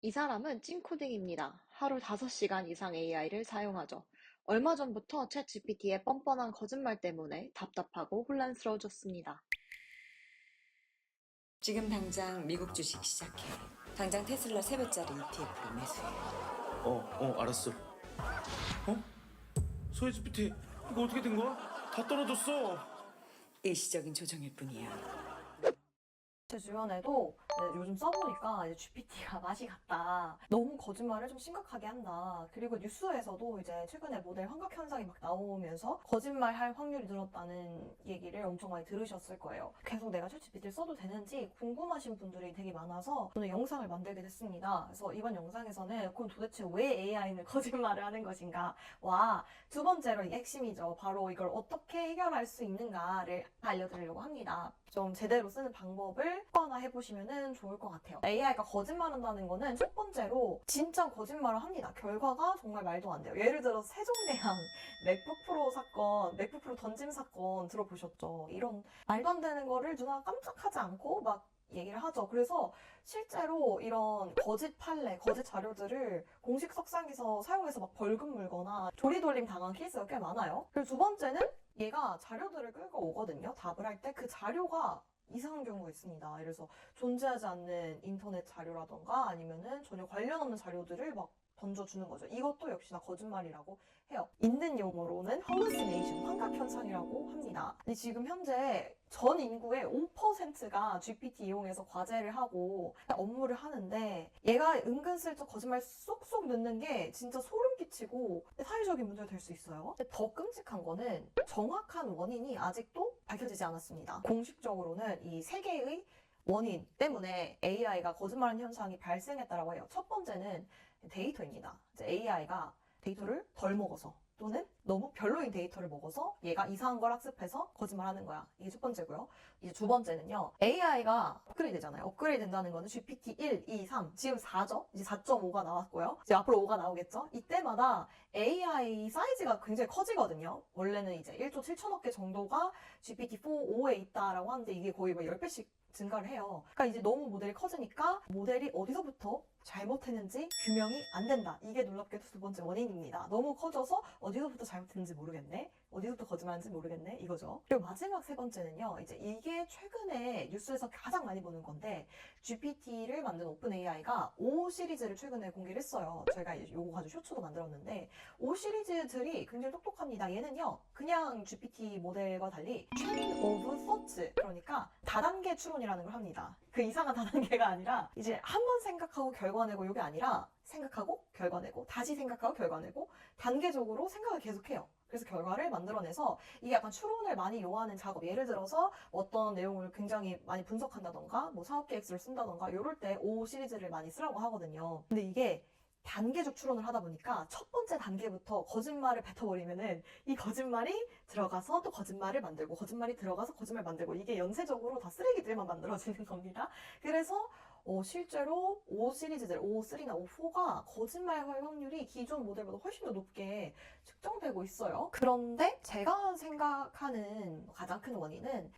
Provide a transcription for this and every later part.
이 사람은 찐코딩입니다. 하루 5시간 이상 AI를 사용하죠. 얼마 전부터 챗GPT의 뻔뻔한 거짓말 때문에 답답하고 혼란스러워졌습니다. 지금 당장 미국 주식 시작해. 당장 테슬라 3배짜리 ETF를 매수해. 알았어. 소혜 GPT, 이거 어떻게 된 거야? 다 떨어졌어. 일시적인 조정일 뿐이야. 제 주변에도 요즘 써보니까 이제 GPT가 맛이 갔다. 너무 거짓말을 좀 심각하게 한다. 그리고 뉴스에서도 이제 최근에 모델 환각 현상이 막 나오면서 거짓말 할 확률이 늘었다는 얘기를 엄청 많이 들으셨을 거예요. 계속 내가 챗GPT를 써도 되는지 궁금하신 분들이 되게 많아서 저는 영상을 만들게 됐습니다. 그래서 이번 영상에서는 그럼 도대체 왜 AI는 거짓말을 하는 것인가? 와, 두 번째로 이게 핵심이죠. 바로 이걸 어떻게 해결할 수 있는가를 알려드리려고 합니다. 좀 제대로 쓰는 방법을 습관화 해보시면 좋을 것 같아요. AI가 거짓말한다는 거는 첫 번째로 진짜 거짓말을 합니다. 결과가 정말 말도 안 돼요. 예를 들어서 세종대왕 맥북 프로 사건, 맥북 프로 던짐 사건 들어보셨죠? 이런 말도 안 되는 거를 누나가 깜짝하지 않고 막 얘기를 하죠. 그래서 실제로 이런 거짓 판례, 거짓 자료들을 공식 석상에서 사용해서 막 벌금 물거나 조리돌림 당한 케이스가 꽤 많아요. 그리고 두 번째는 얘가 자료들을 끌고 오거든요. 답을 할 때 그 자료가 이상한 경우가 있습니다. 예를 들어서 존재하지 않는 인터넷 자료라던가 아니면은 전혀 관련 없는 자료들을 막 던져주는 거죠. 이것도 역시나 거짓말이라고 해요. 있는 용어로는 hallucination, 환각현상이라고 합니다. 근데 지금 현재 전 인구의 5%가 GPT 이용해서 과제를 하고 업무를 하는데 얘가 은근슬쩍 거짓말 쏙쏙 넣는 게 진짜 소름 끼치고 사회적인 문제가 될 수 있어요. 근데 더 끔찍한 거는 정확한 원인이 아직도 밝혀지지 않았습니다. 공식적으로는 이 세 개의 원인 때문에 AI가 거짓말하는 현상이 발생했다고 해요. 첫 번째는 데이터입니다. AI가 데이터를 덜 먹어서 또는 너무 별로인 데이터를 먹어서 얘가 이상한 걸 학습해서 거짓말하는 거야. 이게 첫 번째고요. 이제 두 번째는요. AI가 업그레이드 되잖아요. 업그레이드 된다는 거는 GPT 1, 2, 3, 지금 4죠? 이제 4.5가 나왔고요. 이제 앞으로 5가 나오겠죠? 이때마다 AI 사이즈가 굉장히 커지거든요. 원래는 이제 1조 7천억 개 정도가 GPT-4, 5에 있다라고 하는데 이게 거의 뭐 10배씩 증가를 해요. 그러니까 이제 너무 모델이 커지니까 모델이 어디서부터 잘못했는지 규명이 안 된다. 이게 놀랍게도 두 번째 원인입니다. 너무 커져서 어디서부터 잘못했는지 모르겠네. 어디서부터 거짓말하는지 모르겠네. 이거죠. 그리고 마지막 세 번째는요. 이제 이게 최근에 뉴스에서 가장 많이 보는 건데 GPT를 만든 오픈AI가 5 시리즈를 최근에 공개를 했어요. 저희가 이제 요거 가지고 쇼츠도 만들었는데 5 시리즈들이 굉장히 똑똑합니다. 얘는요. 그냥 GPT 모델과 달리 Chain of Thoughts 그러니까 다단계 추론이라는 걸 합니다. 그 이상한 다단계가 아니라 이제 한 번 생각하고 결과내고 이게 아니라 생각하고 결과내고 다시 생각하고 결과내고 단계적으로 생각을 계속해요. 그래서 결과를 만들어내서 이게 약간 추론을 많이 요하는 작업. 예를 들어서 어떤 내용을 굉장히 많이 분석한다던가 뭐 사업계획서를 쓴다던가 이럴 때 O 시리즈를 많이 쓰라고 하거든요. 근데 이게 단계적 추론을 하다 보니까 첫 번째 단계부터 거짓말을 뱉어버리면은 이 거짓말이 들어가서 또 거짓말을 만들고 거짓말이 들어가서 거짓말 만들고 이게 연쇄적으로 다 쓰레기들만 만들어지는 겁니다. 그래서 실제로 O 시리즈들, O3나 O4가 거짓말할 확률이 기존 모델보다 훨씬 더 높게 측정되고 있어요. 그런데 제가 생각하는 가장 큰 원인은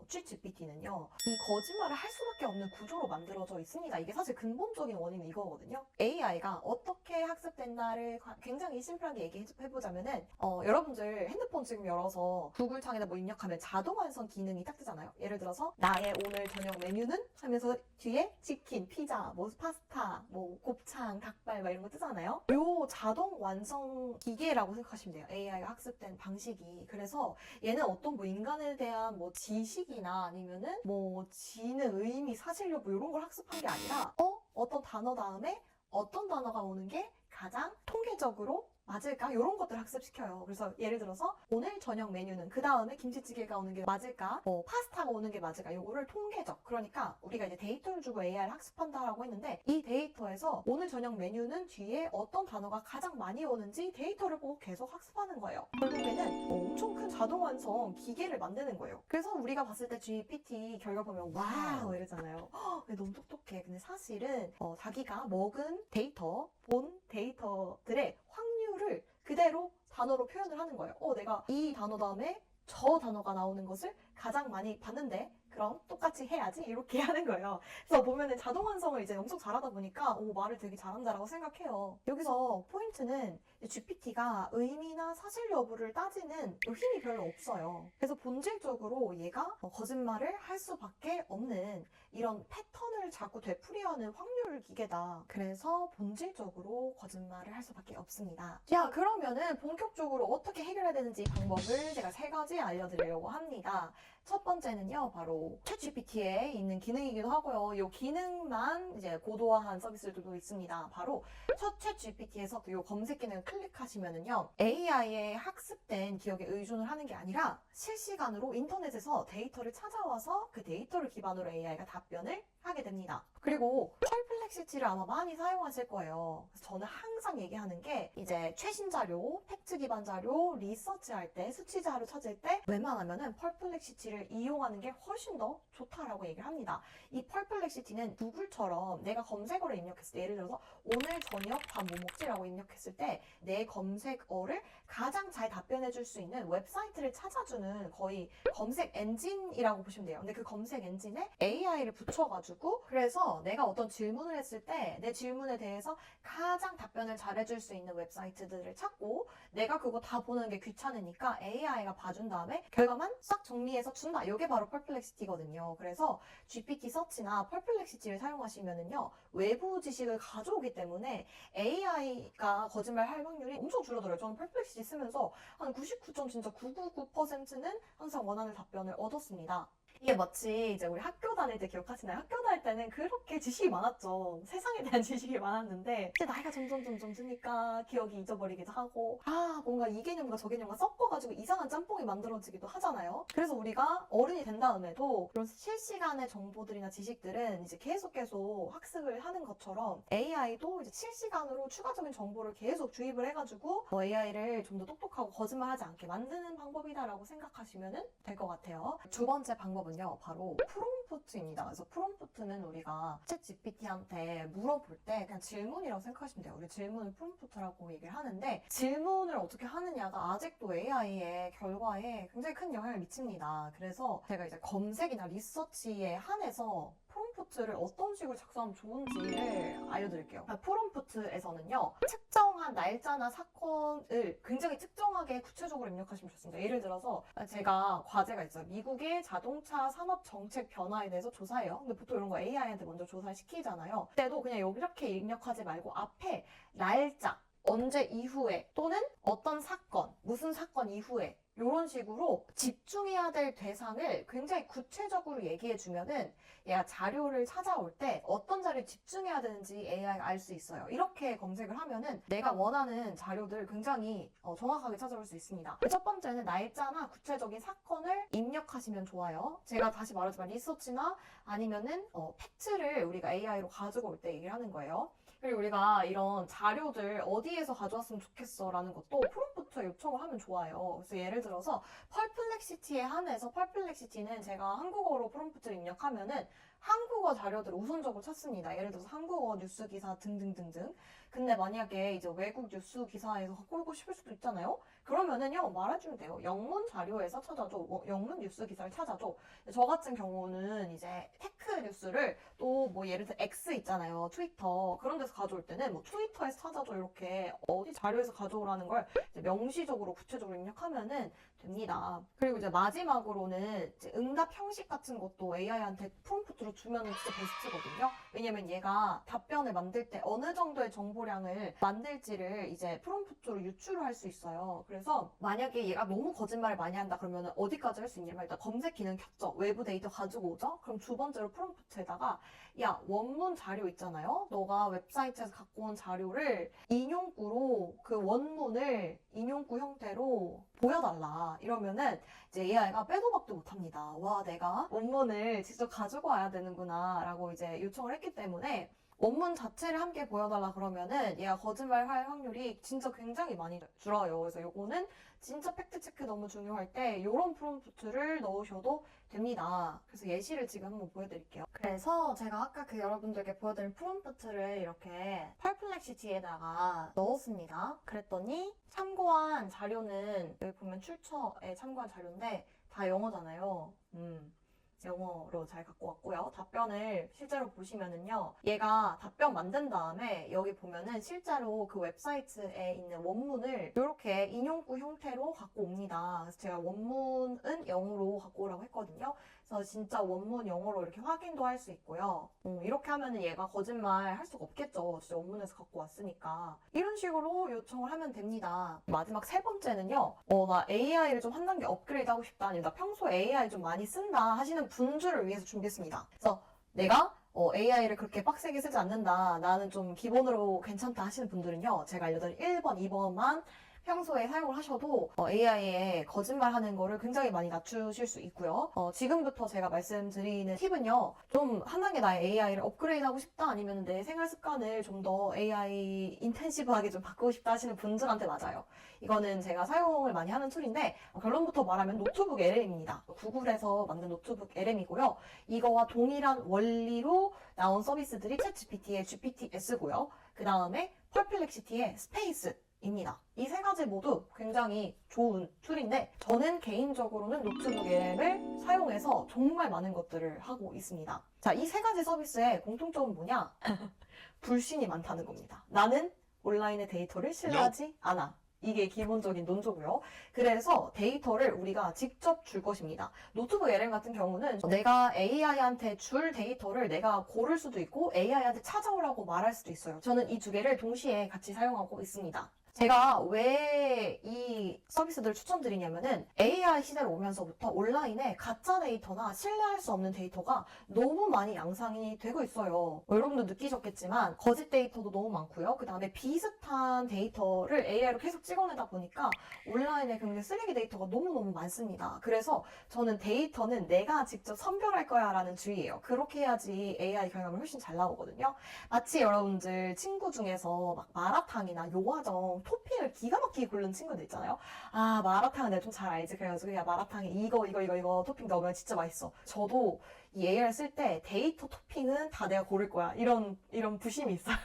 챗GPT는요. 이 거짓말을 할 수밖에 없는 구조로 만들어져 있습니다. 이게 사실 근본적인 원인은 이거거든요. AI가 어떻게 학습됐나를 굉장히 심플하게 얘기해보자면은 여러분들 핸드폰 지금 열어서 구글 창에다 뭐 입력하면 자동 완성 기능이 딱 뜨잖아요. 예를 들어서 나의 오늘 저녁 메뉴는 하면서 뒤에 치킨, 피자, 뭐 파스타, 뭐 곱창, 닭발 막 이런 거 뜨잖아요. 요 자동 완성 기계라고 생각하시면 돼요. AI가 학습된 방식이. 그래서 얘는 어떤 뭐 인간에 대한 뭐 지식이나 아니면은 뭐 지능, 의미, 사실 여부 이런 걸 학습한 게 아니라 어떤 단어 다음에 어떤 단어가 오는 게 가장 통계적으로 맞을까? 이런 것들 학습시켜요. 그래서 예를 들어서 오늘 저녁 메뉴는 그 다음에 김치찌개가 오는 게 맞을까? 파스타가 오는 게 맞을까? 요거를 통계적. 그러니까 우리가 이제 데이터를 주고 AI를 학습한다라고 했는데 이 데이터에서 오늘 저녁 메뉴는 뒤에 어떤 단어가 가장 많이 오는지 데이터를 보고 계속 학습하는 거예요. 결국에는 엄청 큰 자동 완성 기계를 만드는 거예요. 그래서 우리가 봤을 때 GPT 결과 보면 와우 이러잖아요. 너무 똑똑해. 근데 사실은 자기가 먹은 데이터, 본 데이터들의 확률을 그대로 단어로 표현을 하는 거예요. 내가 이 단어 다음에 저 단어가 나오는 것을 가장 많이 봤는데 그럼 똑같이 해야지 이렇게 하는 거예요. 그래서 보면은 자동 완성을 이제 엄청 잘하다 보니까 오, 말을 되게 잘한다라고 생각해요. 여기서 포인트는 GPT가 의미나 사실 여부를 따지는 힘이 별로 없어요. 그래서 본질적으로 얘가 거짓말을 할 수밖에 없는 이런 패턴을 자꾸 되풀이하는 확률 기계다. 그래서 본질적으로 거짓말을 할 수밖에 없습니다. 자, 그러면은 본격적으로 어떻게 해결해야 되는지 방법을 제가 3가지 알려드리려고 합니다. 첫 번째는요, 바로 챗GPT에 있는 기능이기도 하고요. 이 기능만 이제 고도화한 서비스들도 있습니다. 바로 챗GPT에서 이 검색 기능을 클릭하시면은요, AI에 학습된 기억에 의존을 하는 게 아니라 실시간으로 인터넷에서 데이터를 찾아와서 그 데이터를 기반으로 AI가 답변을 하게 됩니다. 그리고 펄플렉시티를 아마 많이 사용하실 거예요. 그래서 저는 항상 얘기하는 게 이제 최신 자료, 팩트 기반 자료, 리서치 할 때, 수치 자료 찾을 때 웬만하면은 펄플렉시티를 이용하는 게 훨씬 더 좋다라고 얘기를 합니다. 이 펄플렉시티는 구글처럼 내가 검색어를 입력했을 때, 예를 들어서 오늘 저녁 밥 뭐 먹지라고 입력했을 때 내 검색어를 가장 잘 답변해줄 수 있는 웹사이트를 찾아주는 거의 검색 엔진이라고 보시면 돼요. 근데 그 검색 엔진에 AI를 붙여가지고 그래서 내가 어떤 질문을 했을 때 내 질문에 대해서 가장 답변을 잘해줄 수 있는 웹사이트들을 찾고 내가 그거 다 보는 게 귀찮으니까 AI가 봐준 다음에 결과만 싹 정리해서 준다. 이게 바로 펄플렉시티거든요. 그래서 GPT 서치나 펄플렉시티를 사용하시면은요, 외부 지식을 가져오기 때문에 AI가 거짓말 할 확률이 엄청 줄어들어요. 저는 펄플렉시티 쓰면서 한 99점 진짜 999%는 항상 원하는 답변을 얻었습니다. 이게 마치 이제 우리 학교 다닐 때 기억하시나요? 학교 다닐 때는 그렇게 지식이 많았죠. 세상에 대한 지식이 많았는데 이제 나이가 점점 드니까 기억이 잊어버리기도 하고 뭔가 이 개념과 저 개념과 섞어가지고 이상한 짬뽕이 만들어지기도 하잖아요. 그래서 우리가 어른이 된 다음에도 그런 실시간의 정보들이나 지식들은 이제 계속 학습을 하는 것처럼 AI도 이제 실시간으로 추가적인 정보를 계속 주입을 해가지고 AI를 좀 더 똑똑하고 거짓말하지 않게 만드는 방법이다라고 생각하시면 될 것 같아요. 두 번째 방법은 바로 프롬프트입니다. 그래서 프롬프트는 우리가 챗 GPT한테 물어볼 때 그냥 질문이라고 생각하시면 돼요. 우리 질문을 프롬프트라고 얘기를 하는데 질문을 어떻게 하느냐가 아직도 AI의 결과에 굉장히 큰 영향을 미칩니다. 그래서 제가 이제 검색이나 리서치에 한해서 프롬프트를 어떤 식으로 작성하면 좋은지를 알려드릴게요. 프롬프트에서는요, 특정한 날짜나 사건을 굉장히 특정하게 구체적으로 입력하시면 좋습니다. 예를 들어서 제가 과제가 있어요. 미국의 자동차 산업 정책 변화에 대해서 조사해요. 근데 보통 이런 거 AI한테 먼저 조사를 시키잖아요. 그때도 그냥 이렇게 입력하지 말고 앞에 날짜, 언제 이후에 또는 어떤 사건, 무슨 사건 이후에 이런 식으로 집중해야 될 대상을 굉장히 구체적으로 얘기해주면은 얘가 자료를 찾아올 때 어떤 자료에 집중해야 되는지 AI가 알 수 있어요. 이렇게 검색을 하면은 내가 원하는 자료들 굉장히 정확하게 찾아올 수 있습니다. 첫 번째는 날짜나 구체적인 사건을 입력하시면 좋아요. 제가 다시 말하지만 리서치나 아니면은 팩트를 우리가 AI로 가지고 올 때 얘기를 하는 거예요. 그리고 우리가 이런 자료들 어디에서 가져왔으면 좋겠어 라는 것도 프롬프트에 요청을 하면 좋아요. 그래서 예를 들어서 펄플렉시티에 한해서 펄플렉시티는 제가 한국어로 프롬프트를 입력하면은 한국어 자료들을 우선적으로 찾습니다. 예를 들어서 한국어 뉴스 기사 등등등등. 근데 만약에 이제 외국 뉴스 기사에서 갖고 오고 싶을 수도 있잖아요. 그러면은요, 말해주면 돼요. 영문 자료에서 찾아줘. 영문 뉴스 기사를 찾아줘. 저 같은 경우는 이제 테크 뉴스를 또 뭐 예를 들어 X 있잖아요. 트위터. 그런 데서 가져올 때는 뭐 트위터에서 찾아줘. 이렇게 어디 자료에서 가져오라는 걸 이제 명시적으로 구체적으로 입력하면은 됩니다. 그리고 이제 마지막으로는 이제 응답 형식 같은 것도 AI한테 프롬프트로 주면 진짜 베스트거든요. 왜냐면 얘가 답변을 만들 때 어느 정도의 정보량을 만들지를 이제 프롬프트로 유출을 할 수 있어요. 그래서 만약에 얘가 너무 거짓말을 많이 한다 그러면 어디까지 할 수 있냐면 일단 검색 기능 켰죠. 외부 데이터 가지고 오죠. 그럼 두 번째로 프롬프트에다가 야, 원문 자료 있잖아요. 너가 웹사이트에서 갖고 온 자료를 인용구로 그 원문을 인용구 형태로 보여달라. 이러면은 이제 AI가 빼도 박도 못합니다. 와, 내가 원문을 직접 가지고 와야 되는구나 라고 이제 요청을 했기 때문에 원문 자체를 함께 보여달라 그러면은 얘가 거짓말 할 확률이 진짜 굉장히 많이 줄어요. 그래서 요거는 진짜 팩트체크 너무 중요할 때 요런 프롬프트를 넣으셔도 됩니다. 그래서 예시를 지금 한번 보여드릴게요. 그래서 제가 아까 여러분들께 보여드린 프롬프트를 이렇게 펄플렉시티에다가 넣었습니다. 그랬더니 참고한 자료는 여기 보면 출처에 참고한 자료인데 다 영어잖아요. 영어로 잘 갖고 왔고요. 답변을 실제로 보시면은요. 얘가 답변 만든 다음에 여기 보면은 실제로 그 웹사이트에 있는 원문을 이렇게 인용구 형태로 갖고 옵니다. 그래서 제가 원문은 영어로 갖고 오라고 했거든요. 그래서 진짜 원문 영어로 이렇게 확인도 할 수 있고요. 이렇게 하면은 얘가 거짓말 할 수가 없겠죠. 진짜 원문에서 갖고 왔으니까. 이런 식으로 요청을 하면 됩니다. 마지막 세 번째는요. 나 AI를 좀 한 단계 업그레이드 하고 싶다. 아니면 나 평소에 AI 좀 많이 쓴다 하시는 분들을 위해서 준비했습니다. 그래서 내가 AI를 그렇게 빡세게 쓰지 않는다. 나는 좀 기본으로 괜찮다 하시는 분들은요. 제가 알려드린 1번, 2번만 평소에 사용을 하셔도 AI에 거짓말하는 거를 굉장히 많이 낮추실 수 있고요. 지금부터 제가 말씀드리는 팁은요. 좀 한 단계 나의 AI를 업그레이드하고 싶다 아니면 내 생활 습관을 좀 더 AI 인텐시브하게 좀 바꾸고 싶다 하시는 분들한테 맞아요. 이거는 제가 사용을 많이 하는 툴인데 결론부터 말하면 노트북 LM입니다. 구글에서 만든 노트북 LM이고요. 이거와 동일한 원리로 나온 서비스들이 챗GPT의 GPT-S고요. 그 다음에 펄플렉시티의 스페이스 입니다. 이 세 가지 모두 굉장히 좋은 툴인데 저는 개인적으로는 노트북 LM을 사용해서 정말 많은 것들을 하고 있습니다. 자, 이 세 가지 서비스의 공통점은 뭐냐? 불신이 많다는 겁니다. 나는 온라인의 데이터를 신뢰하지 않아. 이게 기본적인 논조고요. 그래서 데이터를 우리가 직접 줄 것입니다. 노트북 LM 같은 경우는 내가 AI한테 줄 데이터를 내가 고를 수도 있고 AI한테 찾아오라고 말할 수도 있어요. 저는 이 두 개를 동시에 같이 사용하고 있습니다. 제가 왜 이 서비스들을 추천드리냐면은 AI 시대로 오면서부터 온라인에 가짜 데이터나 신뢰할 수 없는 데이터가 너무 많이 양상이 되고 있어요. 여러분도 느끼셨겠지만 거짓 데이터도 너무 많고요. 그 다음에 비슷한 데이터를 AI로 계속 찍어내다 보니까 온라인에 굉장히 쓰레기 데이터가 너무너무 많습니다. 그래서 저는 데이터는 내가 직접 선별할 거야 라는 주의예요. 그렇게 해야지 AI 경험이 훨씬 잘 나오거든요. 마치 여러분들 친구 중에서 막 마라탕이나 요화정 토핑을 기가 막히게 고르는 친구들 있잖아요. 아, 마라탕은 내가 좀 잘 알지. 그래가지고 야, 마라탕에 이거 토핑 넣으면 진짜 맛있어. 저도 이 AI를 쓸 때 데이터 토핑은 다 내가 고를 거야. 이런 부심이 있어요.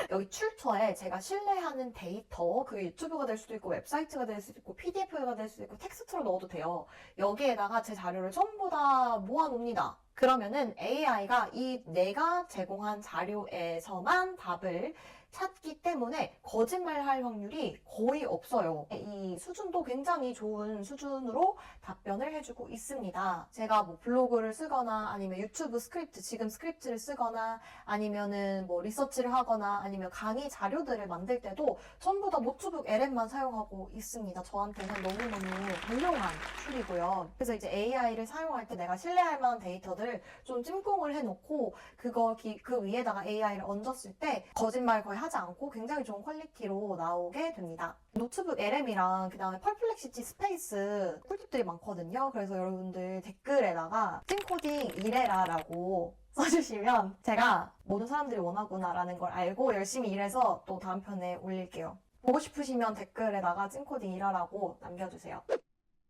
여기 출처에 제가 신뢰하는 데이터, 그게 유튜브가 될 수도 있고 웹사이트가 될 수도 있고 PDF가 될 수도 있고 텍스트로 넣어도 돼요. 여기에다가 제 자료를 전부 다 모아놓습니다. 그러면은 AI가 이 내가 제공한 자료에서만 답을 찾기 때문에 거짓말할 확률이 거의 없어요. 이 수준도 굉장히 좋은 수준으로 답변을 해주고 있습니다. 제가 뭐 블로그를 쓰거나 아니면 유튜브 스크립트, 지금 스크립트를 쓰거나 아니면은 뭐 리서치를 하거나 아니면 강의 자료들을 만들 때도 전부 다 노트북 LM만 사용하고 있습니다. 저한테는 너무너무 훌륭한 툴이고요. 그래서 이제 AI를 사용할 때 내가 신뢰할 만한 데이터들을 좀 찜공을 해놓고 그 위에다가 AI를 얹었을 때 거짓말 거의 하지 않고 굉장히 좋은 퀄리티로 나오게 됩니다. 노트북 LM이랑 그 다음에 펄플렉시티 스페이스 꿀팁들이 많거든요. 그래서 여러분들 댓글에다가 찐코딩 이래라라고 써주시면 제가 모든 사람들이 원하구나 라는 걸 알고 열심히 일해서 또 다음 편에 올릴게요. 보고 싶으시면 댓글에다가 찐코딩 이라라고 남겨주세요.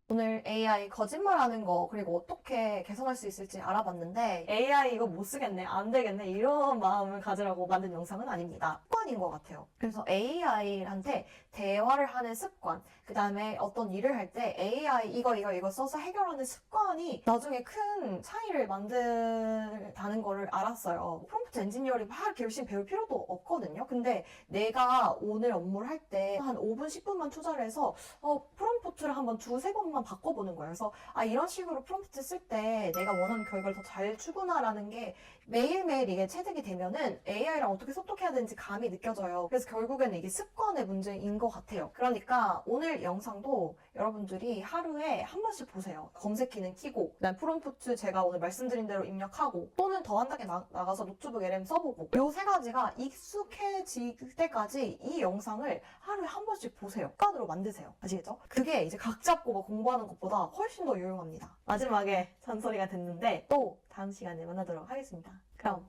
오늘 AI 거짓말하는 거 그리고 어떻게 개선할 수 있을지 알아봤는데 AI 이거 못 쓰겠네, 안 되겠네 이런 마음을 가지라고 만든 영상은 아닙니다. 습관인 것 같아요. 그래서 AI한테 대화를 하는 습관, 그 다음에 어떤 일을 할 때 AI 이거 써서 해결하는 습관이 나중에 큰 차이를 만든다는 거를 알았어요. 프롬프트 엔지니어링 막 이렇게 열심히 배울 필요도 없거든요. 근데 내가 오늘 업무를 할 때 한 5분, 10분만 투자를 해서 프롬프트를 한번 두세 번만 바꿔보는 거예요. 그래서 이런 식으로 프롬프트 쓸 때 내가 원하는 결과를 더 잘 주구나라는 게 매일매일 이게 체득이 되면은 AI랑 어떻게 소통해야 되는지 감이 느껴져요. 그래서 결국에는 이게 습관의 문제인 것 같아요. 그러니까 오늘 영상도 여러분들이 하루에 한 번씩 보세요. 검색 기능 켜고 그다음 프롬프트 제가 오늘 말씀드린 대로 입력하고 또는 더 한 단계 나가서 노트북 LM 써보고 이 세 가지가 익숙해질 때까지 이 영상을 하루에 한 번씩 보세요. 습관으로 만드세요. 아시겠죠? 그게 이제 각 잡고 막 공부하는 것보다 훨씬 더 유용합니다. 마지막에 잔소리가 됐는데 또 다음 시간에 만나도록 하겠습니다. 그럼